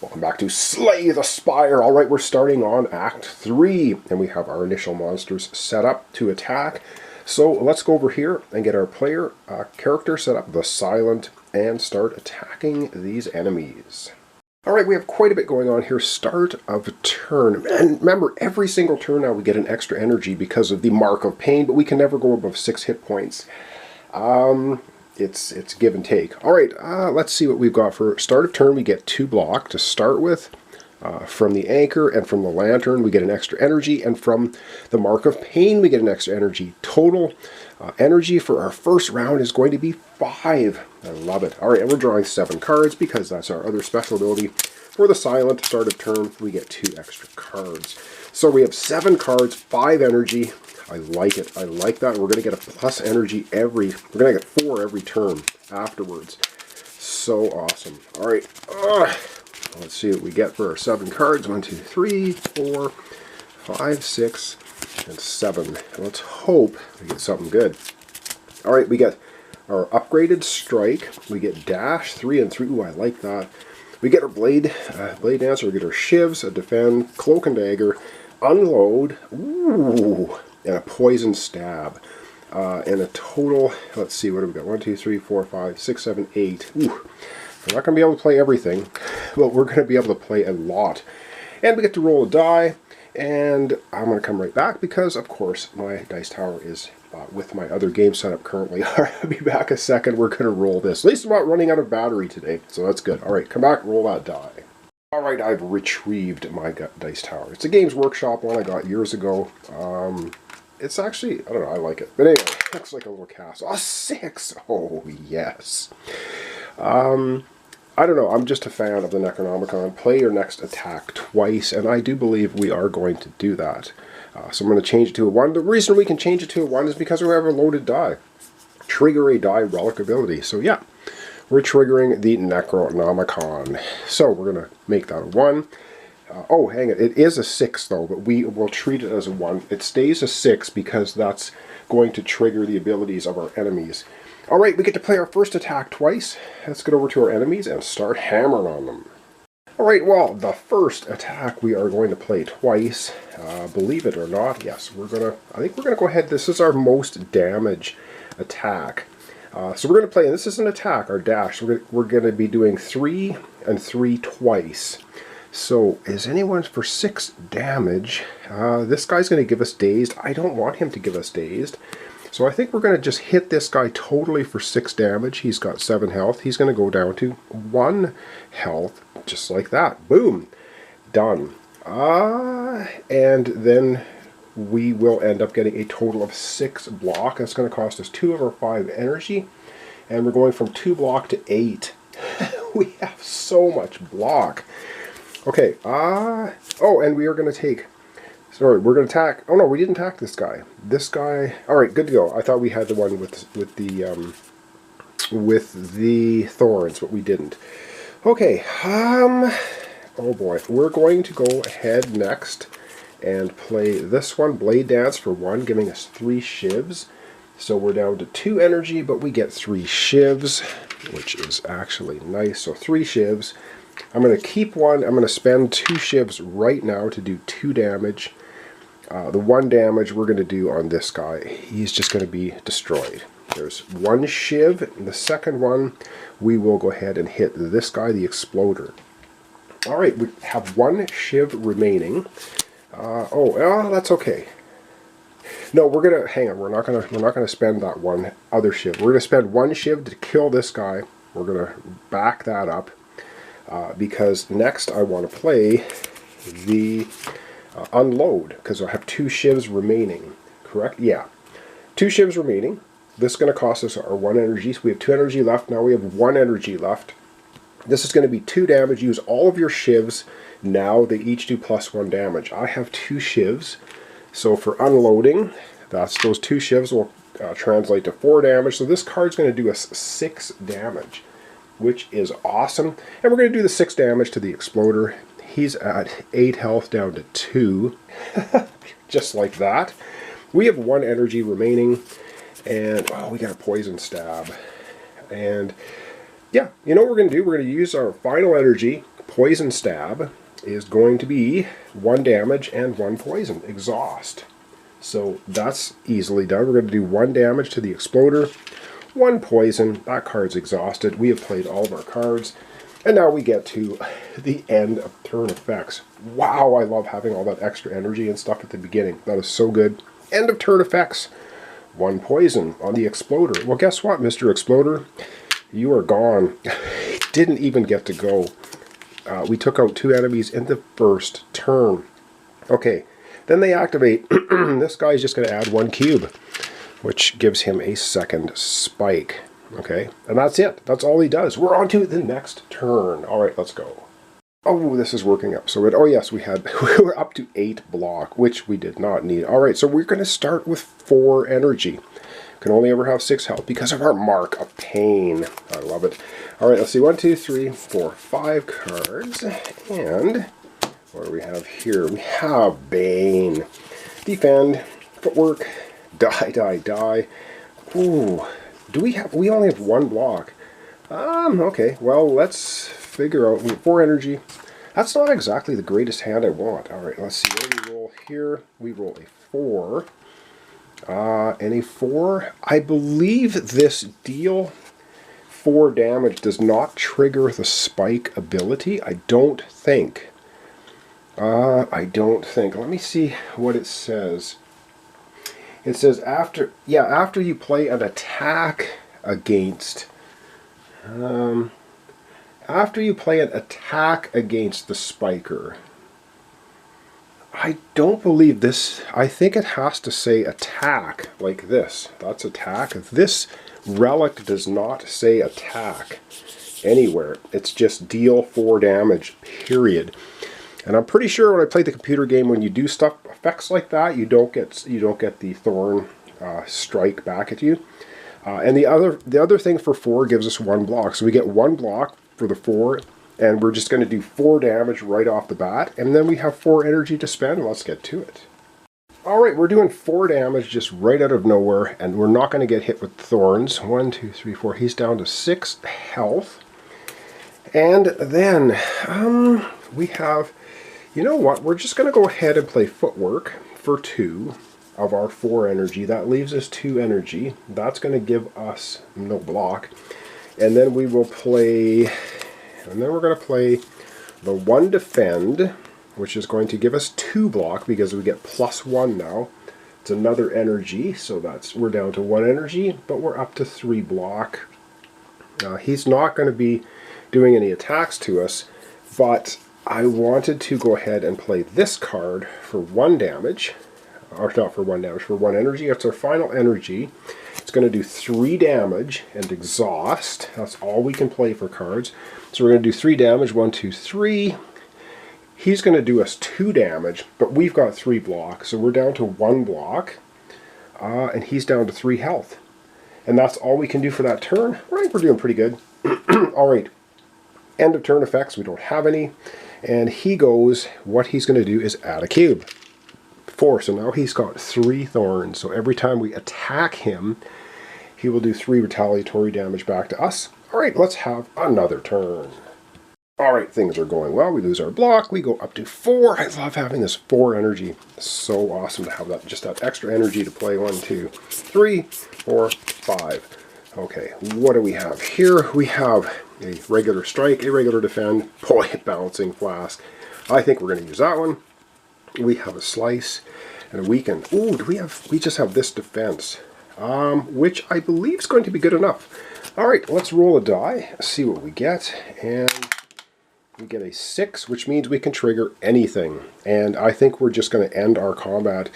Welcome back to Slay the Spire. Alright, we're starting on Act 3, and we have our initial monsters set up to attack. So let's go over here and get our player character set up, the Silent, and start attacking these enemies. Alright, we have quite a bit going on here. Start of turn. And remember, every single turn now we get an extra energy because of the Mark of Pain, but we can never go above 6 hit points. It's give and take. Alright, let's see what we've got for start of turn. We get 2 block to start with. From the anchor and from the lantern we get an extra energy, and from the Mark of Pain we get an extra energy. Total energy for our first round is going to be 5. I love it. Alright, and we're drawing 7 cards because that's our other special ability. For the Silent, start of turn, we get 2 extra cards. So we have 7 cards, 5 energy. I like it. I like that. We're going to get a plus energy we're going to get 4 every turn afterwards. So awesome. Alright. Let's see what we get for our 7 cards. 1, 2, 3, 4, 5, 6, and 7. Let's hope we get something good. Alright, we get our upgraded strike. We get dash, 3 and 3. Ooh, I like that. We get our blade dancer. We get our shivs, a defend, cloak and dagger, unload, ooh, and a poison stab. And a total, let's see, what do we got? 1, 2, 3, 4, 5, 6, 7, 8. Ooh. We're not going to be able to play everything, but we're going to be able to play a lot. And we get to roll a die, and I'm going to come right back because, of course, my dice tower is with my other game setup currently. I'll be back a second. We're going to roll this. At least I'm not running out of battery today, so that's good. All right, come back, roll that die. All right, I've retrieved my dice tower. It's a Games Workshop one I got years ago. It's actually, I don't know, I like it. But anyway, it looks like a little castle. Oh, 6! Oh, yes. I don't know, I'm just a fan of the Necronomicon. Play your next attack twice, and I do believe we are going to do that. So I'm going to change it to a 1. The reason we can change it to a 1 is because we have a loaded die. Trigger a die relic ability. So yeah, we're triggering the Necronomicon. So we're going to make that a 1. Oh, hang it. It is a 6 though, but we will treat it as a 1. It stays a 6 because that's going to trigger the abilities of our enemies. Alright, we get to play our first attack twice. Let's get over to our enemies and start hammering on them. Alright, well, the first attack we are going to play twice. Believe it or not, yes, I think we're going to go ahead. This is our most damage attack. So we're going to play, and this is an attack, our dash. We're going to be doing 3 and 3 twice. So, is anyone for 6 damage? This guy's going to give us dazed. I don't want him to give us dazed. So I think we're going to just hit this guy totally for 6 damage. He's got 7 health. He's going to go down to 1 health, just like that. Boom. Done. And then we will end up getting a total of 6 block. That's going to cost us 2 of our 5 energy. And we're going from 2 block to 8. We have so much block. Okay. Oh, and we are going to take... Sorry, we're going to attack... Oh no, we didn't attack this guy. This guy... Alright, good to go. I thought we had the one with the thorns, but we didn't. Okay, oh boy. We're going to go ahead next and play this one, Blade Dance, for 1, giving us 3 shivs. So we're down to 2 energy, but we get 3 shivs, which is actually nice. So 3 shivs. I'm going to keep 1. I'm going to spend 2 shivs right now to do 2 damage. The 1 damage we're going to do on this guy, he's just going to be destroyed. There's 1 shiv. And the second one, we will go ahead and hit this guy, the Exploder. Alright, we have 1 shiv remaining. That's okay. No, we're going to, hang on, we're not going to spend that 1 other shiv. We're going to spend 1 shiv to kill this guy. We're going to back that up. Because next I want to play the unload, because I have 2 shivs remaining, correct? Yeah, 2 shivs remaining. This is going to cost us our 1 energy, so we have 2 energy left. Now we have 1 energy left. This is going to be 2 damage. Use all of your shivs. Now they each do +1 damage. I have 2 shivs, so for unloading, those 2 shivs will translate to 4 damage. So this card's going to do us 6 damage. Which is awesome. And we're going to do the 6 damage to the Exploder. He's at 8 health down to 2. Just like that. We have 1 energy remaining. And, oh, we got a poison stab. And, yeah, you know what we're going to do? We're going to use our final energy Poison Stab is going to be 1 damage and 1 poison. Exhaust. So that's easily done. We're going to do 1 damage to the Exploder, 1 poison. That card's exhausted. We have played all of our cards. And now we get to the end of turn effects. Wow, I love having all that extra energy and stuff at the beginning. That is so good. End of turn effects. 1 poison on the Exploder. Well, guess what, Mr. Exploder? You are gone. Didn't even get to go. We took out 2 enemies in the first turn. Okay, then they activate. This guy's just going to add 1 cube, which gives him a 2nd spike. Okay, and that's it. That's all he does. We're on to the next turn. All right, let's go. Oh, this is working up so good. Oh yes, we were up to 8 block, which we did not need. All right, so we're going to start with 4 energy. Can only ever have 6 health because of our Mark of Pain. I love it. All right, let's see. 1, 2, 3, 4, 5 cards. And what do we have here? We have Bane. Defend. Footwork. Die, die, die. Ooh. We only have 1 block. Okay. Well, let's figure out. We have 4 energy. That's not exactly the greatest hand I want. All right, let's see. What do we roll here? We roll a 4. And a 4. I believe this deal 4 damage does not trigger the spike ability. I don't think. Let me see what it says. It says after you play an attack against the spiker. I don't believe this. I think it has to say attack like this. That's attack. This relic does not say attack anywhere. It's just deal 4 damage, period. And I'm pretty sure when I played the computer game, when you do stuff effects like that, you don't get the thorn strike back at you. And the other thing for 4 gives us 1 block. So we get 1 block for the 4, and we're just going to do 4 damage right off the bat, and then we have 4 energy to spend. Let's get to it. Alright, we're doing 4 damage just right out of nowhere, and we're not going to get hit with thorns. 1, 2, 3, 4. He's down to 6 health. And then we have, you know what, we're just going to go ahead and play Footwork for 2 of our 4 energy. That leaves us 2 energy. That's going to give us no block. And then we will play, and then we're going to play the 1 Defend, which is going to give us 2 block because we get +1 now. It's another energy, so we're down to 1 energy, but we're up to 3 block. He's not going to be doing any attacks to us, but I wanted to go ahead and play this card for 1 damage. Or not for 1 damage, for 1 energy. It's our final energy. It's going to do 3 damage and exhaust. That's all we can play for cards. So we're going to do 3 damage. 1, 2, 3. He's going to do us 2 damage, but we've got 3 blocks. So we're down to 1 block. And he's down to 3 health. And that's all we can do for that turn. I think we're doing pretty good. Alright. End of turn effects. We don't have any. And he goes, what he's going to do is add a cube. 4, so now he's got 3 thorns. So every time we attack him, he will do 3 retaliatory damage back to us. Alright, let's have another turn. Alright, things are going well. We lose our block. We go up to 4. I love having this 4 energy. It's so awesome to have that, just that extra energy to play. 1, 2, 3, 4, 5. Okay, what do we have here? We have a regular strike, a regular defend, boy, balancing flask. I think we're going to use that one. We have a slice and a weaken. Ooh, we just have this defense, which I believe is going to be good enough. All right, let's roll a die, see what we get, and we get a 6, which means we can trigger anything. And I think we're just going to end our combat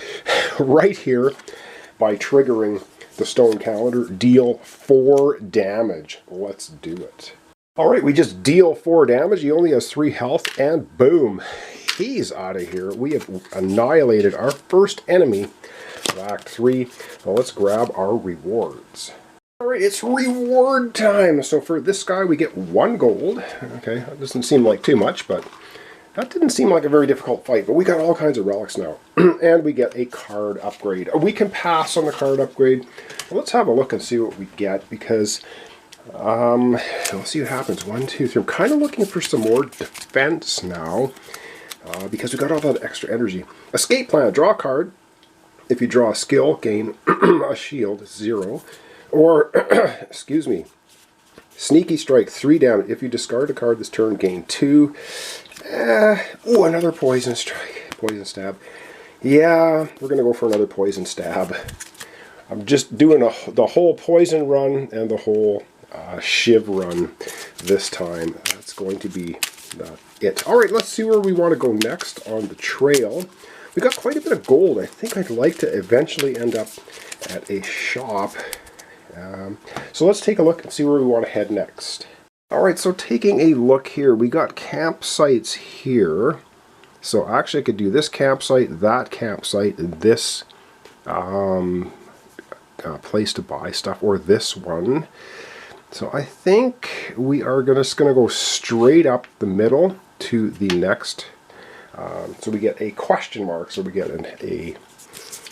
right here by triggering the stone calendar. Deal 4 damage. Let's do it. All right, we just deal 4 damage. He only has 3 health, and boom. He's out of here. We have annihilated our first enemy of Act 3. Now let's grab our rewards. Alright, it's reward time! So for this guy we get 1 gold. Okay, that doesn't seem like too much, but that didn't seem like a very difficult fight. But we got all kinds of relics now. And we get a card upgrade. We can pass on the card upgrade. Well, let's have a look and see what we get, because We'll see what happens. 1, 2, 3. I'm kind of looking for some more defense now because we got all that extra energy. Escape plan. Draw a card. If you draw a skill, gain a shield, 0. Or, excuse me, Sneaky Strike, 3 damage. If you discard a card this turn, gain 2. Ooh, another Poison Strike. Poison Stab. Yeah, we're going to go for another Poison Stab. I'm just doing the whole Poison run and the whole Shiv run this time. That's going to be it. Alright, let's see where we want to go next on the trail. We got quite a bit of gold. I think I'd like to eventually end up at a shop. So let's take a look and see where we want to head next. Alright, so taking a look here, we got campsites here. So actually I could do this campsite, that campsite, and this place to buy stuff, or this one. So I think we are just going to go straight up the middle to the next. So we get a question mark, so we get an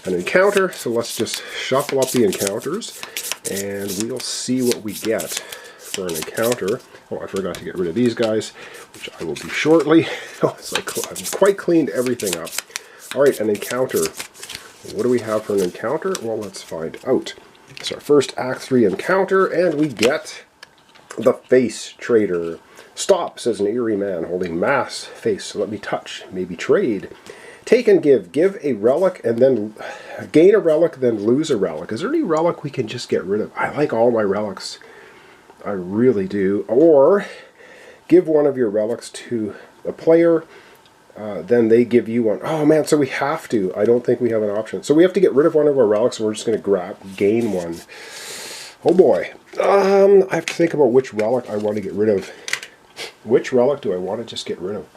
encounter. So let's just shuffle up the encounters, and we'll see what we get for an encounter. Oh, I forgot to get rid of these guys, which I will do shortly. Oh, it's like I've quite cleaned everything up. Alright, an encounter. What do we have for an encounter? Well, let's find out. It's our first Act 3 encounter, and we get the Face Trader. Stop, says an eerie man holding mass face. Let me touch, maybe trade. Take and give. Give a relic and then gain a relic, then lose a relic. Is there any relic we can just get rid of? I like all my relics. I really do. Or give one of your relics to a player, then they give you one. Oh man, so we have to. I don't think we have an option. So we have to get rid of one of our relics, and we're just going to gain one. Oh boy. I have to think about which relic I want to get rid of. Which relic do I want to just get rid of?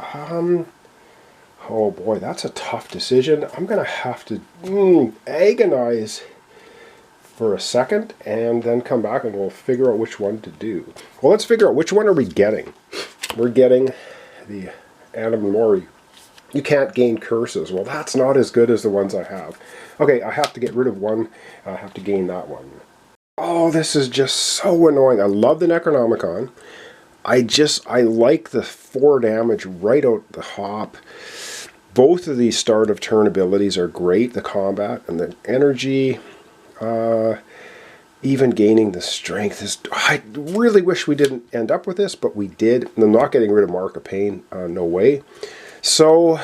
Oh boy, that's a tough decision. I'm going to have to agonize for a second and then come back and we'll figure out which one to do. Well, let's figure out which one are we getting. We're getting the Animori. You can't gain curses. Well, that's not as good as the ones I have. Okay, I have to get rid of one. I have to gain that one. Oh, this is just so annoying. I love the Necronomicon. I like the 4 damage right out the hop. Both of these start of turn abilities are great. The combat and the energy. Even gaining the strength is... I really wish we didn't end up with this, but we did. I'm not getting rid of Mark of Pain. No way. So,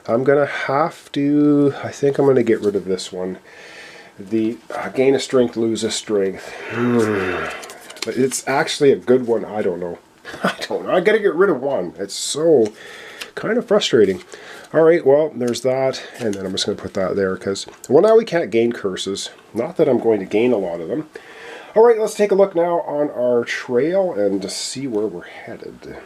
I'm going to have to... I think I'm going to get rid of this one. The gain a strength, lose a strength. But it's actually a good one. I don't know. I got to get rid of one. It's so kind of frustrating. Alright, well, there's that. And then I'm just going to put that there because... Well, now we can't gain curses. Not that I'm going to gain a lot of them. Alright, let's take a look now on our trail and see where we're headed.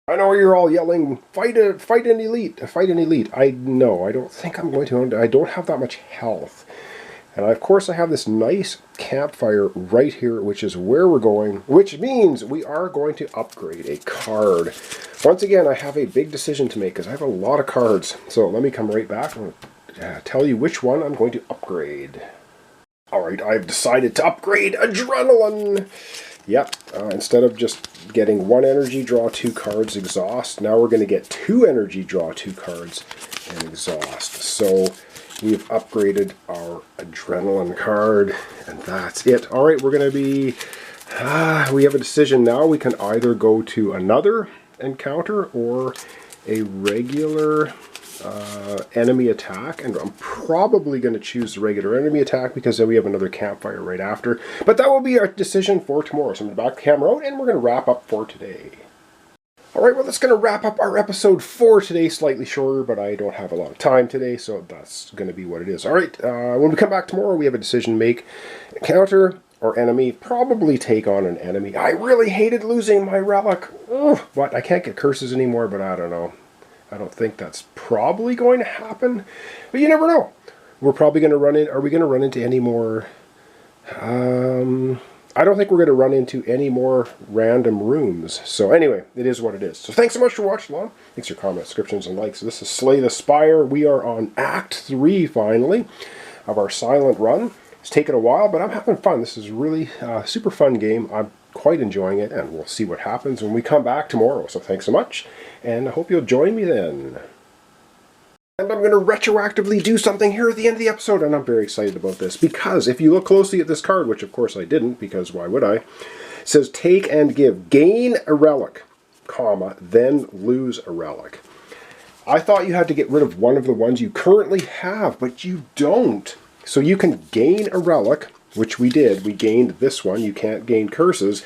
I know you're all yelling, fight an elite, fight an elite. I know, I don't think I'm going to. I don't have that much health. And of course I have this nice campfire right here, which is where we're going, which means we are going to upgrade a card. Once again, I have a big decision to make because I have a lot of cards. So let me come right back and tell you which one I'm going to upgrade. Alright, I've decided to upgrade Adrenaline. Yep, instead of just getting 1 energy, draw 2 cards, exhaust, now we're going to get 2 energy, draw 2 cards, and exhaust. So we've upgraded our Adrenaline card, and that's it. Alright, we're going to be... we have a decision now. We can either go to another encounter or a regular enemy attack, and I'm probably going to choose the regular enemy attack because then we have another campfire right after. But that will be our decision for tomorrow. So I'm going to back the camera out and we're going to wrap up for today. Alright, well that's going to wrap up our episode for today. Slightly shorter, but I don't have a lot of time today, so that's going to be what it is. Alright, when we come back tomorrow, we have a decision to make. Encounter or enemy. Probably take on an enemy. I really hated losing my relic. Ugh, what? I can't get curses anymore, but I don't know. I don't think that's probably going to happen, but you never know. We're probably going to run in. Are we going to run into any more? I don't think we're going to run into any more random rooms. So anyway, it is what it is. So thanks so much for watching along. Thanks for comments, subscriptions, and likes. This is Slay the Spire. We are on Act 3 finally of our silent run. It's taken a while, but I'm having fun. This is really a super fun game. I'm quite enjoying it, and we'll see what happens when we come back tomorrow. So thanks so much, and I hope you'll join me then. And I'm going to retroactively do something here at the end of the episode, and I'm very excited about this, because if you look closely at this card, which of course I didn't, because why would I, it says take and give. Gain a relic, comma, then lose a relic. I thought you had to get rid of one of the ones you currently have, but you don't. So you can gain a relic, which we did. We gained this one. You can't gain curses.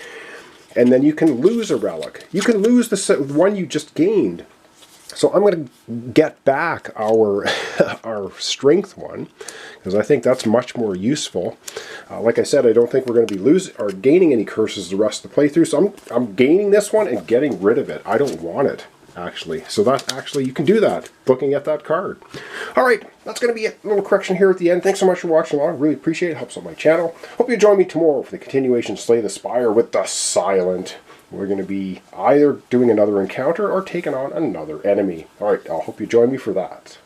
And then you can lose a relic. You can lose the one you just gained. So I'm going to get back our our strength one, because I think that's much more useful. Like I said, I don't think we're going to be losing or gaining any curses the rest of the playthrough. So I'm gaining this one and getting rid of it. I don't want it, actually. So that actually, you can do that looking at that card. All right, that's going to be a little correction here at the end. Thanks so much for watching along. Really appreciate it. Helps out my channel. Hope you join me tomorrow for the continuation Slay the Spire with the Silent. We're going to be either doing another encounter or taking on another enemy. All right, I hope you join me for that.